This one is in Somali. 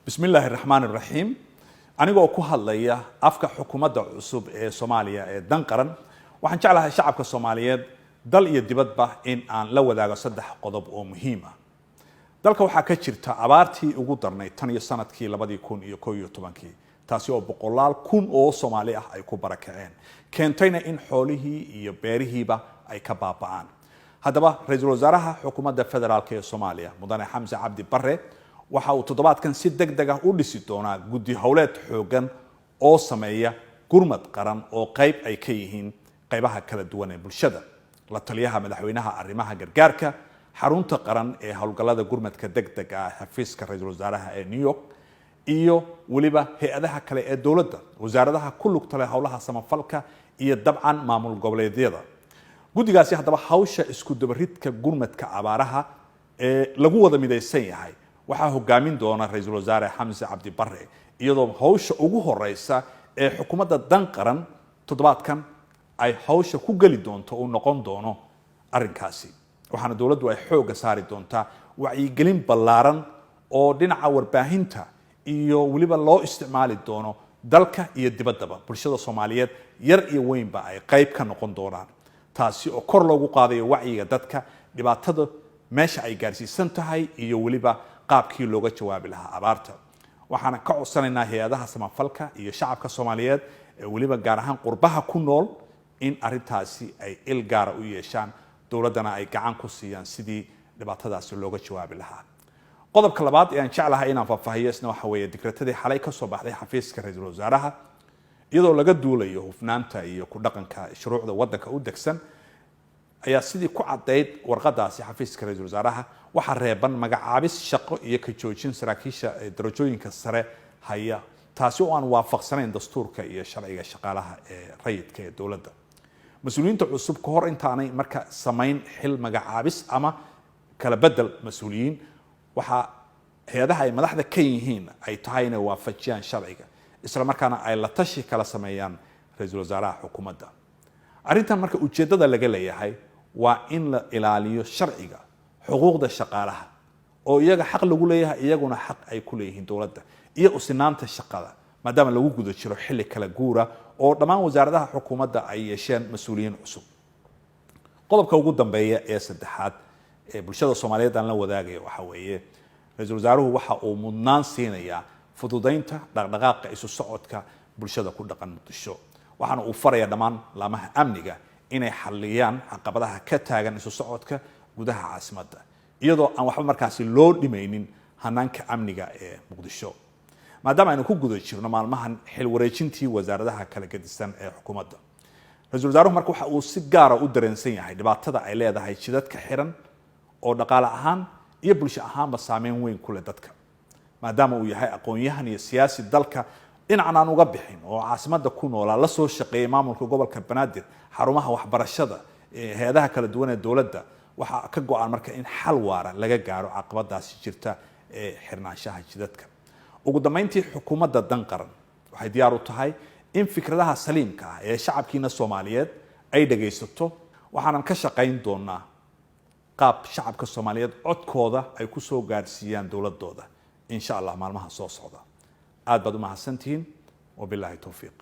بسم الله الرحمن الرحيم anigoo ku hadlaya afka xukuumadda cusub ee Soomaaliya ee danqaran waxaan jeclahay shacabka Soomaaliyeed dal iyo dibadba in aan la wadaago saddex qodob oo muhiim ah dalka waxaa ka jirta abaartii ugu darnay tan iyo sanadkii 2011 taasi oo boqolaal kun oo Soomaali ah ay ku barakaceen keentayna in xoolihii iyo beerihiiba ay ka baaba'aan haddaba ra'iisul wasaaraha xukuumadda federaalka ee Soomaaliya mudane Xamse Cabdi Barre waxa uu toddobaadkan si degdeg ah u dhisi doonaa guddi howleed xoogan oo sameeya gurmad qaran oo qayb ay ka yihiin qaybaha kala duwan ee bulshada la taliyaha madaxweynaha arrimaha gargaarka xarunta qaran ee howlgallada gurmadka degdega ah xafiiska ra'iisul wasaaraha ee New York iyo waliba hay'adaha kale ee dawladda wasaaradaha ku lugta leh howlaha samafalka iyo dabcan maamul goboleedyada guddigaasi haddaba hawsha isku dabaridka gurmadka abaaraha ee lagu wada midaysan yahay waxaa hogaamin doona ra'iisul wasaare Xamse Cabdi Barre iyadoo hawsha ugu horeysa ee xukuumadda danqaran toddobaadkan ay hawsha ku gali doonto oo noqon doono arrinkaasi waxaana dawladdu ay xoog saari doontaa wacyigelin ballaaran oo dhinaca warbaahinta iyo waliba loo isticmaali doono dalka iyo dibaddaba bulshada Soomaaliyeed yar iyo weynba ay qayb ka noqon doonaan taasi oo kor loogu qaadayo wacyiga dadka dhibaatada meesha ay gaarsiisan tahay iyo waliba qaabkii looga jawaabi lahaa abaarta waxaana ka codsanaynaa hay'adaha samafalka iyo shacabka Soomaaliyeed ee waliba gaar ahaan qurbaha ku nool in arintaasi ay il gaar u yeeshaan dawladana ay gacan ku siiyaan sidii dhibaatadaasi looga jawaabi lahaa qodobka labaad ee aan jeclahay inaan faahfaahiyo isna waxa weeye digratadii xalay ka soo baxday xafiiska ra'iisul wasaaraha iyadoo laga duulayo hufnaanta iyo ku dhaqanka shuruucda waddanka u degsan ayaa sidii ku cadeyd warqadaasi xafiiska ra'iisul wasaaraha waxa reeban magacaabis shaqo iyo ka joojin saraakiisha darajooyinka sare haya taasi oo aan waafaqsanayn dastuurka iyo sharciga shaqaalaha ee rayidka ee dawladda mas'uuliyiinta cusub ka hor intaanay marka samayn xil magacaabis ama kala bedel mas'uuliyiin waxa hay'adaha ay madaxda ka yihiin ay tahay inay waafajiyaan sharciga isla markaana ay la tashi kala sameeyaan ra'iisul wasaaraha xukuumadda arrintan marka ujeedada laga leeyahay waa in la ilaaliyo sharciga xuquuqda shaqaalaha oo iyaga xaq lagu leeyahay iyaguna xaq ay ku leeyihiin dawladda iyo usinaanta shaqada maadaama lagu guda jiro xilli kala guura oo dhammaan wasaaradaha xukuumadda ay yeesheen mas'uuliyiin cusub qodobka ugu dambeeya ee saddexaad ee bulshada Soomaaliyeed aan la wadaagayo waxa weeye ra'iisul wasaaruhu waxa uu mudnaan siinayaa fududeynta dhaqdhaqaaqa isu socodka bulshada ku dhaqan Muqdisho waxaana uu farayaa dhammaan laamaha amniga inay xalliyaan caqabadaha ka taagan isu socodka gudaha caasimadda iyadoo aan waxba markaasi loo dhimaynin hanaanka amniga ee Muqdisho maadaama aynu ku guda jirno maalmahan xil wareejintii wasaaradaha kala gedisan ee xukuumadda ra'iisul wasaaruhu marka waxa uu si gaar ah u dareensan yahay dhibaatada ay leedahay jidadka xiran oo dhaqaale ahaan iyo bulsho ahaanba saameyn weyn ku leh dadka maadaama uu yahay aqoon-yahan iyo siyaasi dalka dhinacan aan uga bixin oo caasimadda ku noolaa la soo shaqeeyay maamulka gobolka Banaadir xarumaha waxbarashada hay'adaha kala duwan ee dawladda waxa ka go'an marka in xal waara laga gaaro caqabadaasi jirta ee xirnaanshaha jidadka ugu dambeyntii xukuumadda danqaran waxay diyaar u tahay in fikradaha saliimka ah ee shacabkiina Soomaaliyeed ay dhageysato waxaanan ka shaqayn doonaa qaab shacabka Soomaaliyeed codkooda ay ku soo gaarsiiyaan dawladooda insha Allah maalmaha soo socda aad baad u mahadsantihiin wabillahi tawfiiq